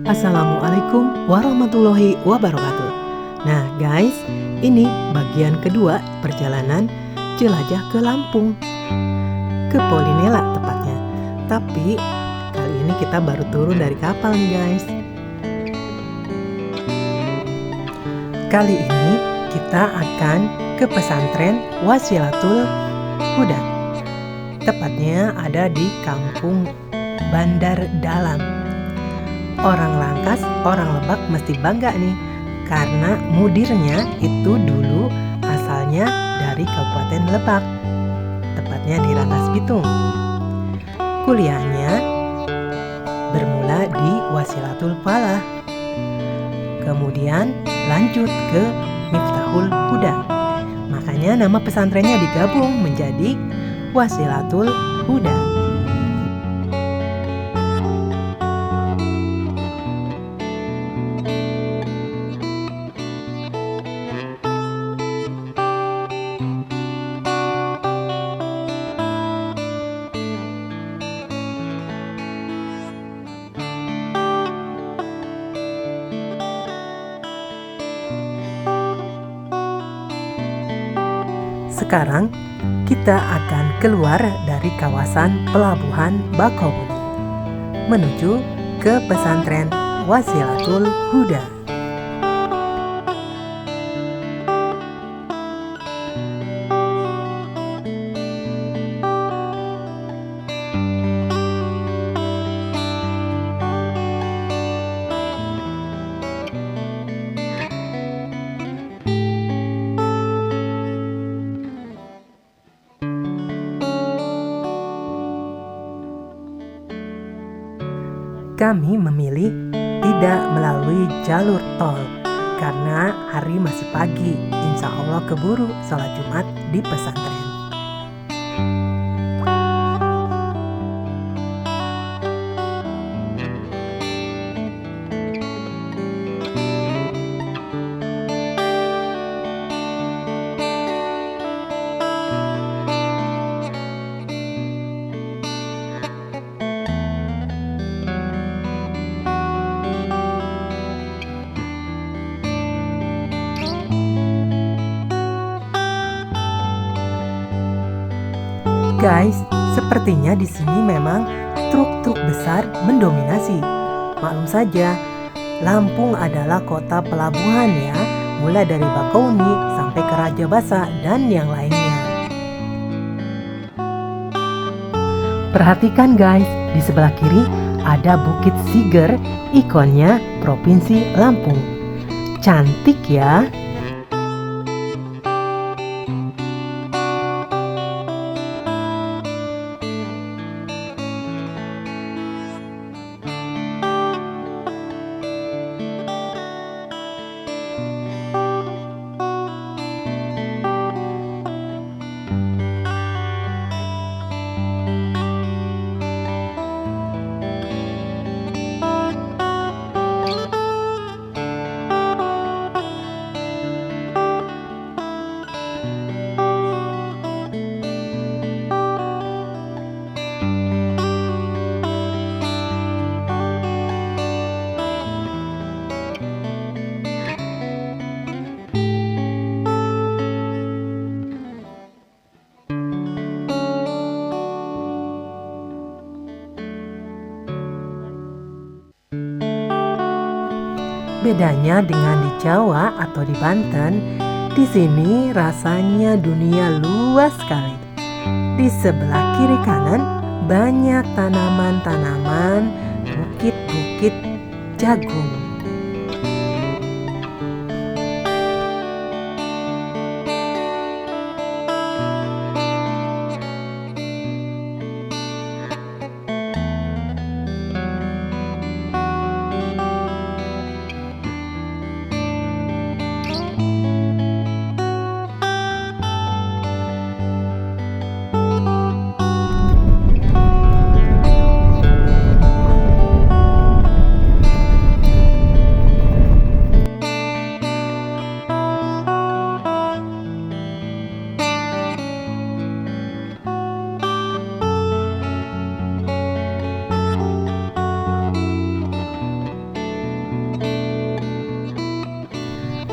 Assalamualaikum warahmatullahi wabarakatuh. Nah guys, ini bagian kedua perjalanan jelajah ke Lampung, ke Polinela tepatnya. Tapi kali ini kita baru turun dari kapal nih guys. Kali ini kita akan ke pesantren Wasilatul Huda. Tepatnya ada di kampung Bandar Dalam. Orang Langkas, orang Lebak mesti bangga nih, karena mudirnya itu dulu asalnya dari Kabupaten Lebak, tepatnya di Rangkas Bitung. Kuliahnya bermula di Wasilatul Falah, kemudian lanjut ke Miftahul Huda. Makanya nama pesantrennya digabung menjadi Wasilatul Huda. Sekarang kita akan keluar dari kawasan pelabuhan Bakauheni menuju ke pesantren Wasilatul Huda. Kami memilih tidak melalui jalur tol karena hari masih pagi. Insya Allah keburu sholat Jumat di pesantren. Guys, sepertinya di sini memang truk-truk besar mendominasi. Maklum saja, Lampung adalah kota pelabuhan ya, mulai dari Bakauheni sampai ke Raja Basa dan yang lainnya. Perhatikan guys, di sebelah kiri ada Bukit Siger, ikonnya Provinsi Lampung. Cantik ya. Bedanya dengan di Jawa atau di Banten, di sini rasanya dunia luas sekali. Di sebelah kiri kanan banyak tanaman-tanaman, bukit-bukit jagung.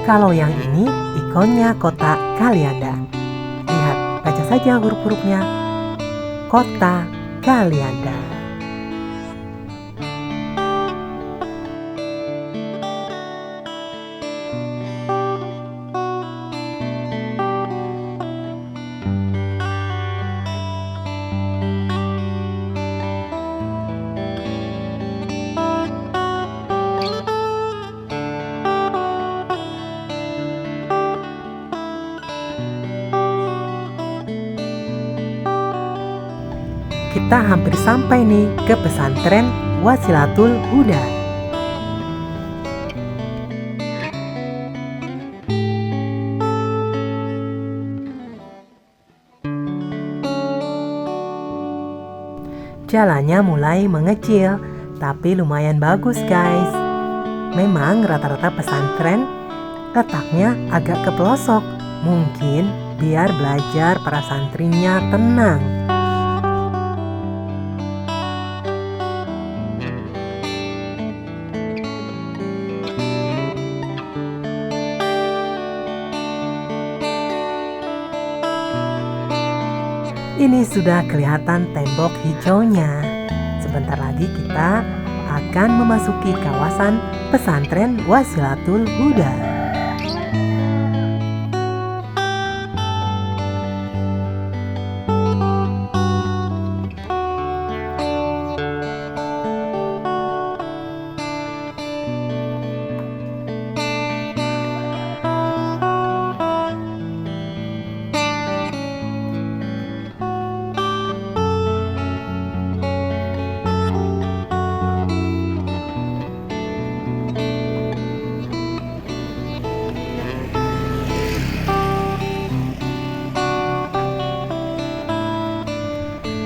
Kalau yang ini ikonnya kota Kalianda. Lihat, baca saja huruf-hurufnya. Kota Kalianda. Kita hampir sampai nih ke pesantren Wasilatul Huda. Jalannya mulai mengecil, tapi lumayan bagus guys. Memang rata-rata pesantren letaknya agak ke pelosok, mungkin biar belajar para santrinya tenang. Ini sudah kelihatan tembok hijaunya. Sebentar lagi kita akan memasuki kawasan pesantren Wasilatul Huda.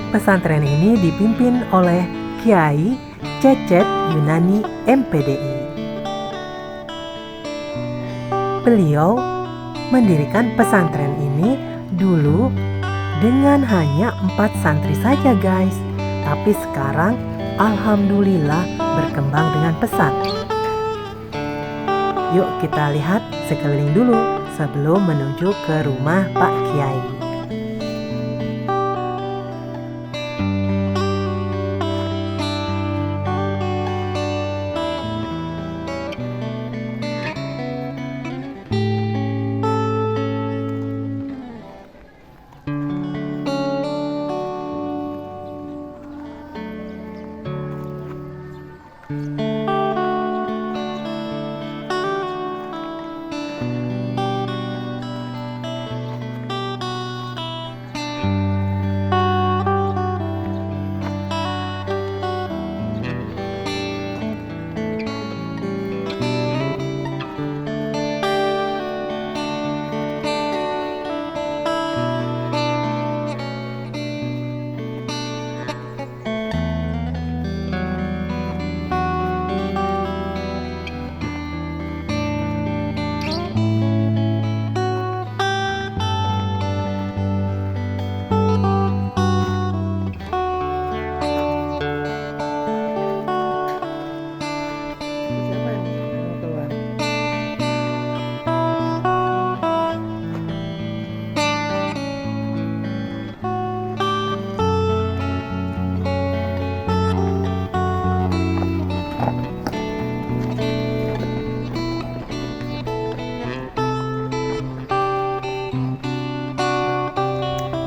Pesantren ini dipimpin oleh Kiai Cecep Yunani MPDI. Beliau mendirikan pesantren ini dulu dengan hanya 4 santri saja guys. Tapi sekarang alhamdulillah berkembang dengan pesat. Yuk kita lihat sekeliling dulu sebelum menuju ke rumah Pak Kiai.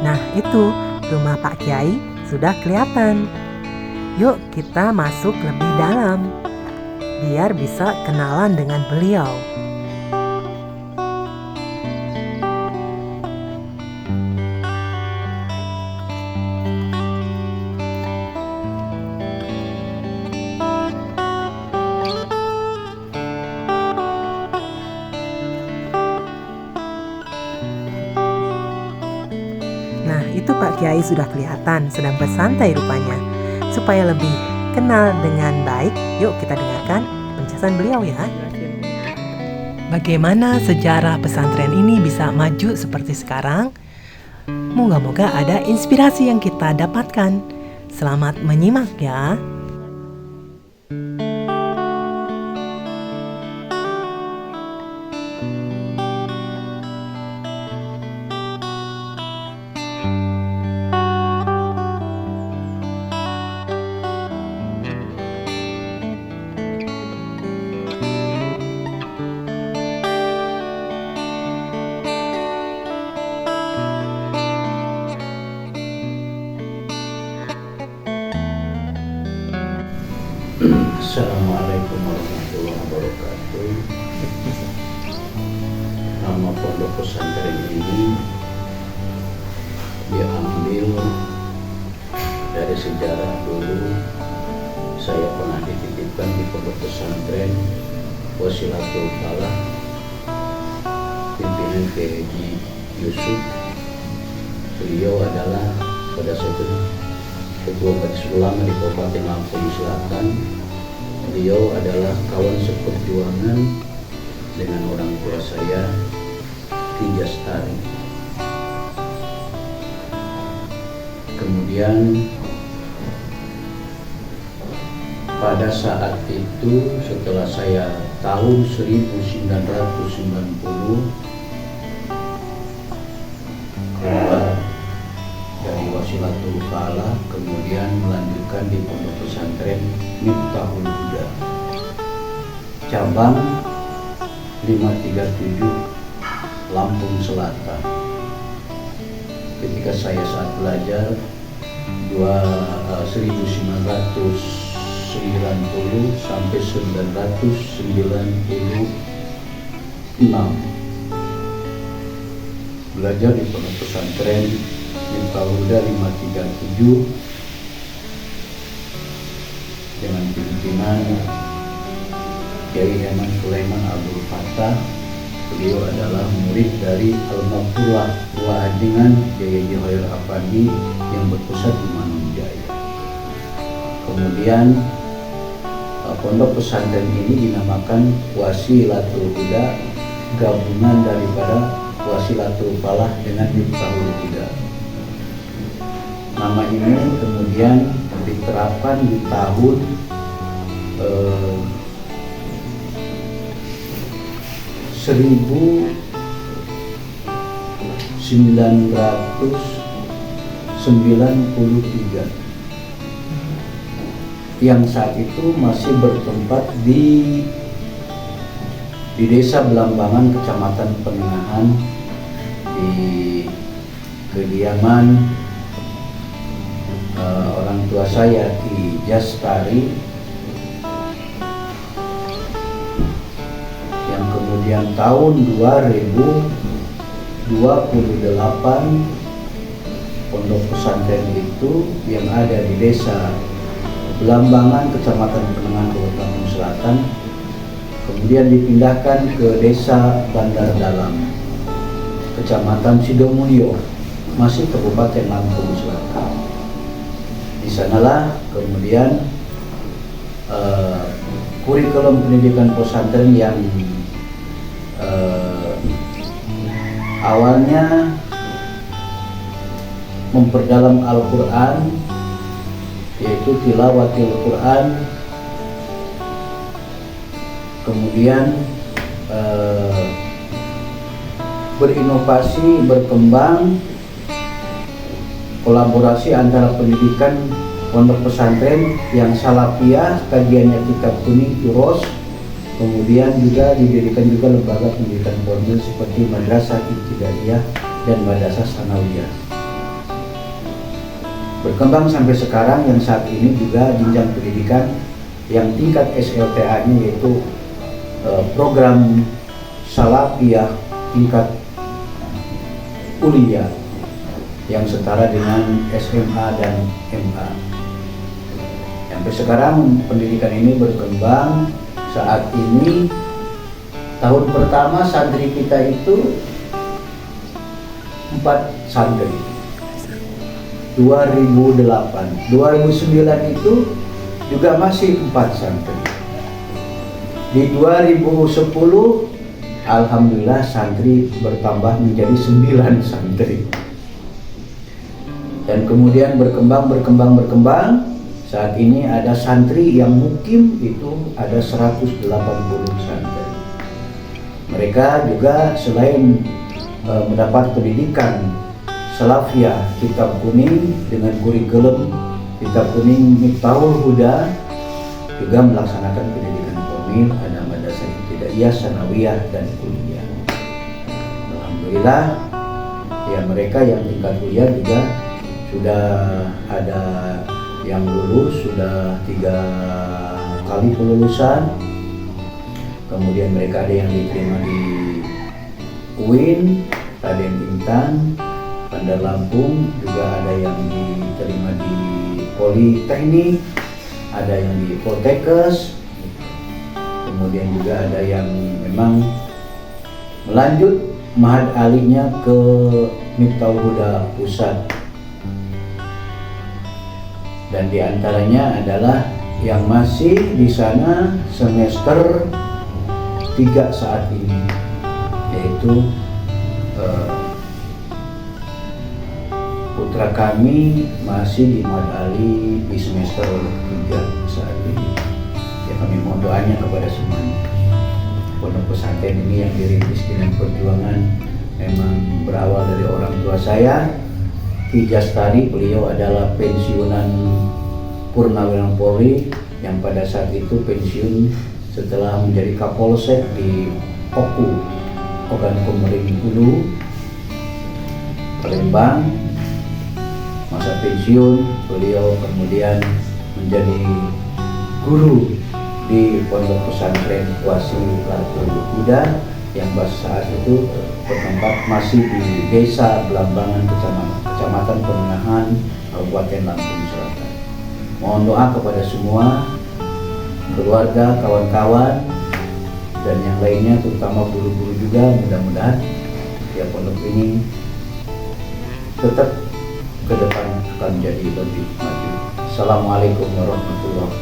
Nah itu rumah Pak Kiai sudah kelihatan. Yuk kita masuk lebih dalam biar bisa kenalan dengan beliau. Nah, itu Pak Kiai sudah kelihatan sedang bersantai rupanya. Supaya lebih kenal dengan baik, yuk kita dengarkan penjelasan beliau ya. Bagaimana sejarah pesantren ini bisa maju seperti sekarang? Moga-moga ada inspirasi yang kita dapatkan. Selamat menyimak ya. Assalamualaikum warahmatullahi wabarakatuh. Nama pondok pesantren ini diambil dari sejarah dulu. Saya pernah dititipkan di pondok pesantren Wasilatul Falah, pimpinan Kiai Yusuf. Beliau adalah pada saat itu Ketua Majelis Ulama di Kabupaten Lampung Selatan. Beliau adalah kawan seperjuangan dengan orang tua saya, Ki Jastari. Kemudian pada saat itu setelah saya tahun 1990 keluar dari Wasilatul Falah, kemudian melanjutkan di pondok pesantren Miftahul Huda cabang 537 Lampung Selatan. Ketika saya saat belajar 1990 sampai 1996 belajar di pondok pesantren Miftahul Huda 537 dengan pimpinan Kiai Heman Sulaiman Abdul Fattah. Beliau adalah murid dari Al-Mafurah Wa'adingan Kiai Hoyer Afandi yang berpusat di Manunjaya. Kemudian pondok pesantren ini dinamakan Wasilatul Huda, gabungan daripada Wasilatul Falah dengan Miftahul Huda. Nama ini kemudian diterapkan di tahun 1993 yang saat itu masih bertempat di Desa Belambangan, Kecamatan Penengahan, di kediaman orang tua saya Ki Jastari, yang kemudian tahun 2028 pondok pesantren itu yang ada di Desa Belambangan, Kecamatan Penengahan, Kabupaten Selatan, kemudian dipindahkan ke Desa Bandar Dalam, Kecamatan Sidomulyo, masih Kabupaten Lampung Selatan. Di sanalah kemudian kurikulum pendidikan pesantren yang awalnya memperdalam Al-Quran, yaitu tilawatil Quran, kemudian berinovasi, berkembang, kolaborasi antara pendidikan pondok pesantren yang salafiyah, kajiannya kitab kuning, Uros, kemudian juga didirikan juga lembaga pendidikan formil seperti Madrasah Ibtidaiyah dan Madrasah Sanawiyah. Berkembang sampai sekarang yang saat ini juga jenjang pendidikan yang tingkat SLTA-nya yaitu program salafiyah tingkat kuliah yang setara dengan SMA dan MA. Sampai sekarang pendidikan ini berkembang. Saat ini tahun pertama santri kita itu 4 santri. 2008, 2009 itu juga masih 4 santri. Di 2010 alhamdulillah santri bertambah menjadi 9 santri. Dan kemudian berkembang. Saat ini ada santri yang mukim itu ada 180 santri. Mereka juga selain mendapat pendidikan salafiyah kitab kuning dengan kurikulum kitab kuning Miftahul Huda, juga melaksanakan pendidikan formil, ada madrasah ibtidaiyah, sanawiyah dan kuliah. Alhamdulillah ya, mereka yang tingkat kuliah juga sudah ada yang lulus sudah 3 kali kelulusan. Kemudian mereka ada yang diterima di UIN, Raden Intan, Bandar Lampung, juga ada yang diterima di Politeknik, ada yang di Poltekkes, kemudian juga ada yang memang melanjut Mahat Alinya ke Miftahul Huda Pusat. Dan diantaranya adalah yang masih di sana semester 3 saat ini, yaitu putra kami masih di Mahat Ali di semester 3 saat ini. Ya, kami mohon doanya kepada semuanya. Pondok pesantren ini yang dirintis dengan perjuangan memang berawal dari orang tua saya, Ki Jastari. Beliau adalah pensiunan Purnawirawan Polri yang pada saat itu pensiun setelah menjadi Kapolsek di Oku, Ogan Komering Ulu, Palembang. Masa pensiun, beliau kemudian menjadi guru di Pondok Pesantren Wasilatul Huda yang pada saat itu bertempat masih di Desa Belambangan, Kecamatan Pemenangan, Kabupaten Lampung Selatan. Mohon doa kepada semua keluarga, kawan-kawan, dan yang lainnya, terutama guru-guru juga. Mudah-mudahan ya pondok ini tetap ke depan akan menjadi lebih maju. Assalamualaikum warahmatullahi wabarakatuh.